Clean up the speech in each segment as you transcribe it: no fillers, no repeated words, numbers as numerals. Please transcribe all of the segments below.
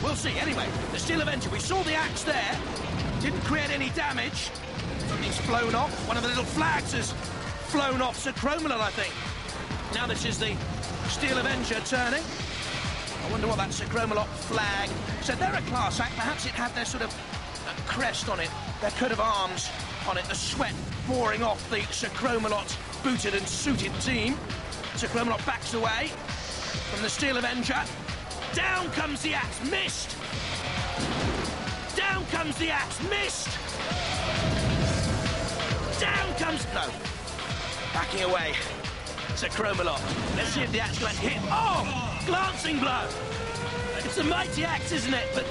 We'll see. Anyway, the Steel Avenger, we saw the axe there. Didn't create any damage. Something's flown off. One of the little flags has flown off Sir Chromalot, I think. Now this is the Steel Avenger turning. I wonder what that Sir Chromalot flag said. They're a class act. Perhaps it had their sort of crest on it, their coat of arms on it, the sweat pouring off the Sir Chromalot booted and suited team. Sir Chromalot backs away from the Steel Avenger. Down comes the axe, missed! Down comes the axe, missed! Down comes... No. Backing away. Sir Chromalot. Let's see if the axe can hit. Oh! Glancing blow! It's a mighty axe, isn't it? But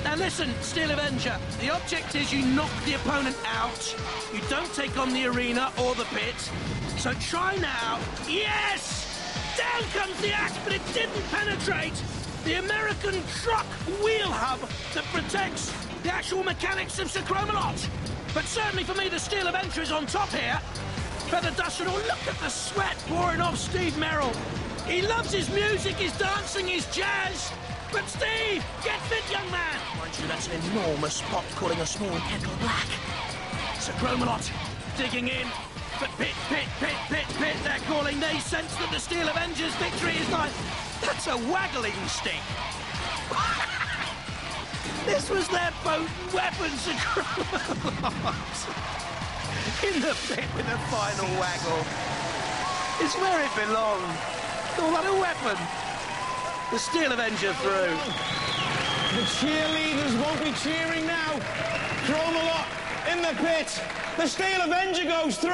now listen, Steel Avenger, the object is you knock the opponent out. You don't take on the arena or the pit. So try now. Yes! Down comes the axe, but it didn't penetrate the American truck wheel hub that protects the actual mechanics of Sir Chromalot. But certainly for me, the Steel Avenger is on top here. Feather duster. Oh, look at the sweat pouring off Steve Merrill. He loves his music, his dancing, his jazz. But Steve, get fit, young man. Mind you, that's an enormous pot calling a small kettle black. Sir Chromalot digging in. But pit, they're calling. They sense that the Steel Avenger's victory is nigh. That's a waggling stick. This was their potent weapon, Sir Chromalot. In the pit with a final waggle. It's where it belonged. Oh, what a weapon. The Steel Avenger through. The cheerleaders won't be cheering now. Chromalot in the pit. The Steel Avenger goes through.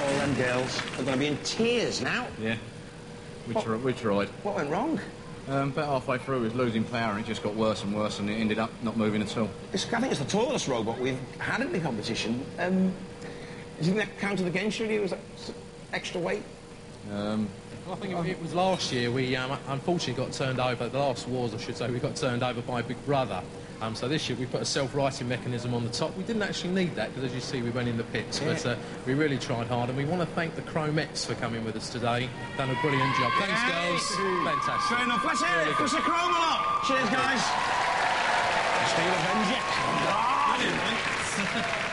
All them girls are going to be in tears now. Yeah, we tried. What went wrong? About halfway through, it was losing power, and it just got worse and worse, and it ended up not moving at all. I think it's the tallest robot we've had in the competition. Isn't that counted against you? Was that extra weight? Well, I think it was last year. We unfortunately got turned over. The last wars, I should say, we got turned over by Big Brother. So this year we put a self-righting mechanism on the top. We didn't actually need that because, as you see, we went in the pits. Yeah. But we really tried hard, and we want to thank the Chromex for coming with us today. Done a brilliant job. Thanks, girls. Fantastic. Fair enough. Let's hear it for Sir Chromalot. Cheers, guys. Steel Avenger.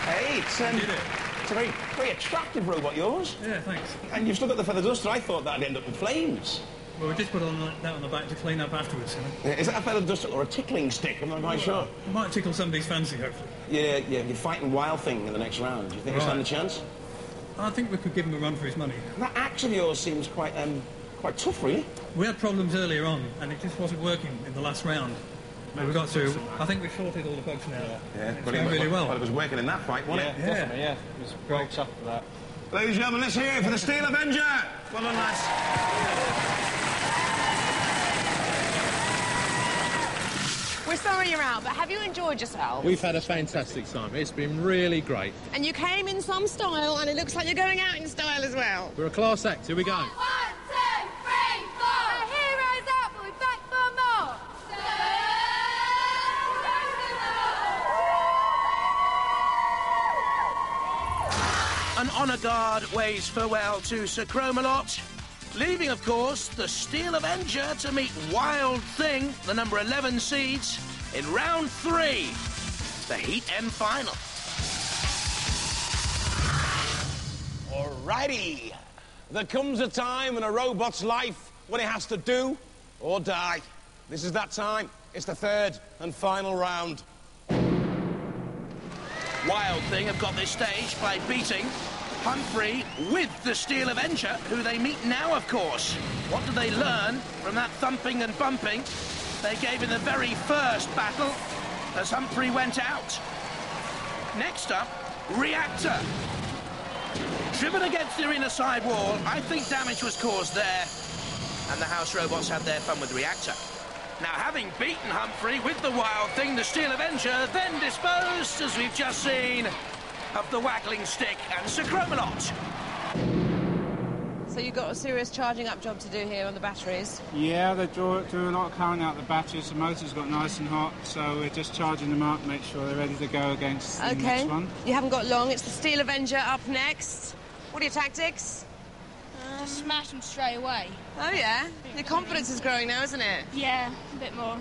Hey, it's a very attractive robot, yours. Yeah, thanks. And you've still got the feather duster. I thought that'd end up in flames. Well, we just put that on the back to clean up afterwards, you know. Is that a feather duster or a tickling stick? I'm not quite sure. It might tickle somebody's fancy, hopefully. Yeah, you're fighting Wild Thing in the next round. Do you think you stand a chance? I think we could give him a run for his money. That axe of yours seems quite tough, really. We had problems earlier on, and it just wasn't working in the last round. But we got through. I think we sorted all the bugs now. Yeah, it's going really well. Well, it was working in that fight, wasn't it? Yeah, yeah. It was great stuff for that. Ladies and gentlemen, let's hear it for the Steel Avenger. Well done, lads. We're sorry you're out, but have you enjoyed yourself? We've had a fantastic time. It's been really great. And you came in some style, and it looks like you're going out in style as well. We're a class act. Here we go. 1, 2, 3, 4. Our heroes out, but we're back for more. An honour guard waves farewell to Sir Chromalot, leaving, of course, the Steel Avenger to meet Wild Thing, the number 11 seeds, in round 3, the Heat M final. Alrighty. There comes a time in a robot's life when he has to do or die. This is that time. It's the third and final round. Wild Thing have got this stage by beating Humphrey with the Steel Avenger, who they meet now, of course. What do they learn from that thumping and bumping they gave in the very first battle as Humphrey went out? Next up, Reactor. Driven against the arena side wall, I think damage was caused there, and the house robots had their fun with Reactor. Now, having beaten Humphrey with the Wild Thing, the Steel Avenger then disposed, as we've just seen, of the waggling stick and Sir Chromalot. So you've got a serious charging up job to do here on the batteries? Yeah, they do a lot of current out the batteries. The motors got nice and hot, so we're just charging them up, make sure they're ready to go against the next one. You haven't got long. It's the Steel Avenger up next. What are your tactics? just smash them straight away. Oh, yeah? Your confidence is growing now, isn't it? Yeah, a bit more.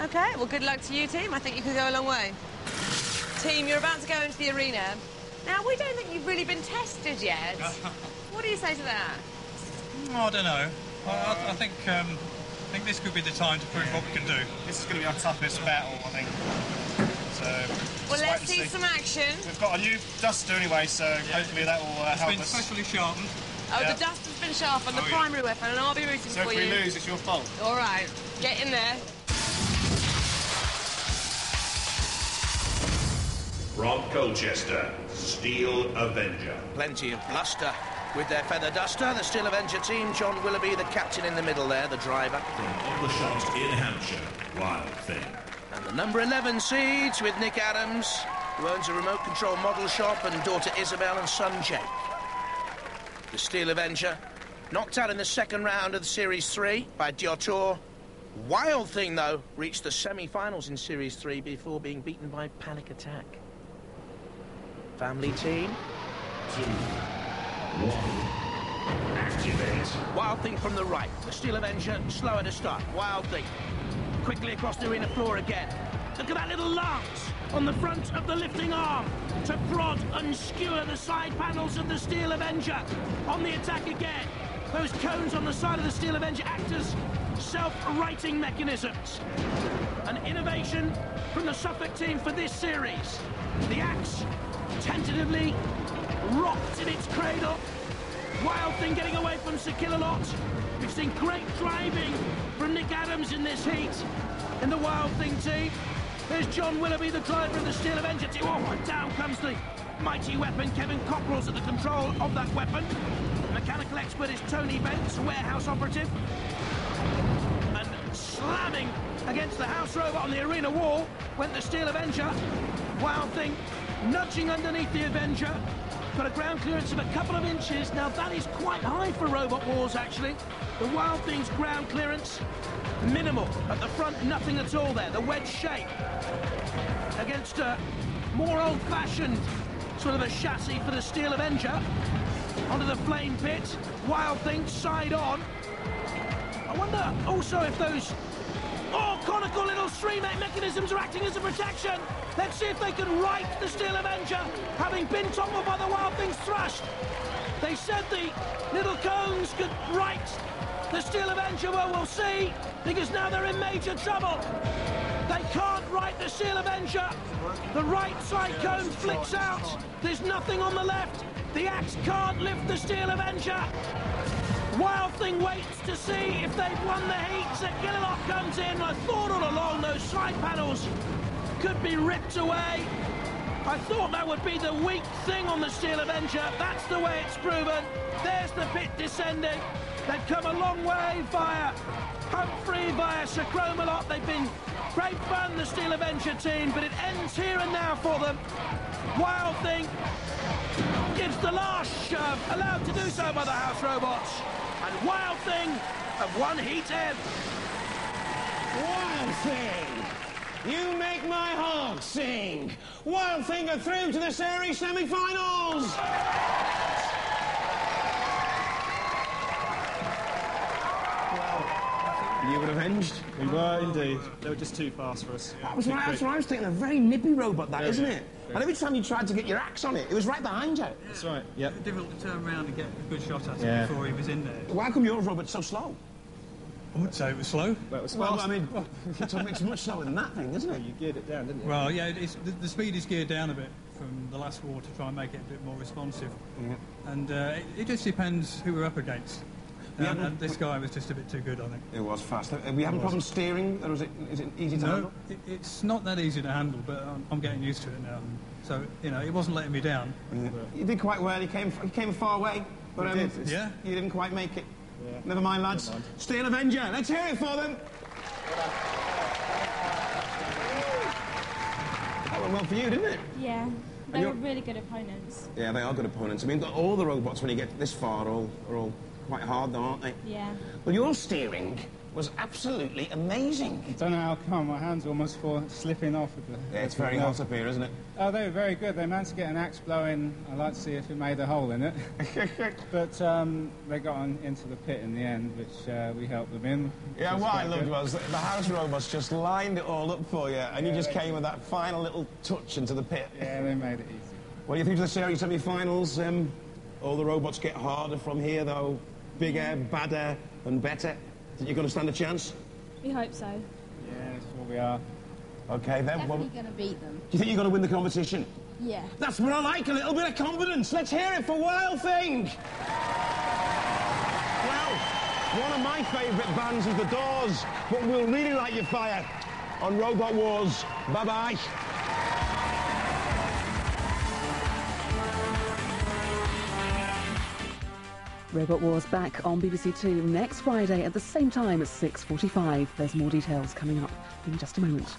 OK, well, good luck to you, team. I think you could go a long way. Team, you're about to go into the arena. Now, we don't think you've really been tested yet. What do you say to that? I don't know. I think this could be the time to prove what we can do. This is going to be our toughest battle, I think. So, well, let's see some action. We've got a new duster anyway, so hopefully that will help us. It's been specially sharpened. Oh, the duster's been sharpened, the primary weapon, and I'll be rooting for you. So if we lose, it's your fault. All right, get in there. From Colchester, Steel Avenger. Plenty of bluster with their feather duster. The Steel Avenger team, John Willoughby, the captain in the middle there, the driver. From Aldershot in Hampshire, Wild Thing. And the number 11 seeds with Nick Adams, who owns a remote control model shop, and daughter Isabel and son Jake. The Steel Avenger, knocked out in the second round of the Series 3 by Diottor. Wild Thing, though, reached the semi-finals in Series 3 before being beaten by Panic Attack. Family team. 2, 1, activate. Wild Thing from the right. The Steel Avenger, slower to start. Wild Thing. Quickly across the arena floor again. Look at that little lance on the front of the lifting arm to prod and skewer the side panels of the Steel Avenger. On the attack again. Those cones on the side of the Steel Avenger act as self-righting mechanisms. An innovation from the Suffolk team for this series. The axe tentatively rocked in its cradle. Wild Thing getting away from Sir Killalot. We've seen great driving from Nick Adams in this heat in the Wild Thing team. There's John Willoughby, the driver of the Steel Avenger team. Oh, and down comes the mighty weapon. Kevin Cockrell's at the control of that weapon. The mechanical expert is Tony Bentz, warehouse operative. And slamming against the house robot on the arena wall went the Steel Avenger. Wild Thing nudging underneath the Avenger. Got a ground clearance of a couple of inches. Now, that is quite high for Robotwars, actually. The Wild Thing's ground clearance, minimal. At the front, nothing at all there. The wedge shape against a more old-fashioned sort of a chassis for the Steel Avenger. Onto the flame pit. Wild Thing side on. I wonder also if those conical little streammate mechanisms are acting as a protection. Let's see if they can right the Steel Avenger, having been toppled by the Wild Thing's thrust. They said the little cones could right the Steel Avenger. Well, we'll see, because now they're in major trouble. They can't right the Steel Avenger. The right side cone flicks out. There's nothing on the left. The axe can't lift the Steel Avenger. Wild Thing waits to see if they've won the heat. Sir Killalot comes in. I thought all along those side panels could be ripped away. I thought that would be the weak thing on the Steel Avenger. That's the way it's proven. There's the pit descending. They've come a long way via Humphrey, via Sir Chromalot. They've been great fun, the Steel Avenger team, but it ends here and now for them. Wild Thing gives the last shove, allowed to do so by the house robots. And Wild Thing have won heat F. Wild Thing! You make my heart sing! Wild Thing are through to the series semi-finals! You were avenged? We were indeed. They were just too fast for us. That was what I was thinking. A very nippy robot, that, isn't it? And every time you tried to get your axe on it, it was right behind you. That's right, yeah. It was difficult to turn around and get a good shot at it before he was in there. Why come your robot's so slow? I would say it was slow. Well, I mean, it's much slower than that thing, isn't it? You geared it down, didn't you? Well, yeah, the speed is geared down a bit from the last war to try and make it a bit more responsive. Yeah. And it just depends who we're up against. And this guy was just a bit too good, I think. It was fast. We having problems steering, or is it easy to handle? It's not that easy to handle, but I'm getting used to it now. So, you know, it wasn't letting me down. Yeah. You did quite well. You came a far way, but you didn't quite make it. Yeah. Never mind, lads. Never mind. Steel Avenger, let's hear it for them. That went well for you, didn't it? Yeah, they were really good opponents. Yeah, they are good opponents. I mean, all the robots, when you get this far, are all quite hard, though, aren't they? Yeah. Well, your steering was absolutely amazing. I don't know how come, my hands almost slipping off. Yeah, it's very hot up here, isn't it? Oh, they were very good. They managed to get an axe blowing. I'd like to see if it made a hole in it. But they got on into the pit in the end, which we helped them in. Yeah, what I loved was that the house robots just lined it all up for you, and you just came with that final little touch into the pit. Yeah, they made it easy. What do you think of the series semi-finals? All the robots get harder from here, though. Bigger, badder, and better. Think you're going to stand a chance? We hope so. Yeah, sure we are. OK, then. Definitely going to beat them. Do you think you're going to win the competition? Yeah. That's what I like, a little bit of confidence. Let's hear it for Wild Thing. Well, one of my favourite bands is The Doors, but we'll really light your fire on Robot Wars. Bye-bye. Robot Wars back on BBC Two next Friday at the same time at 6:45. There's more details coming up in just a moment.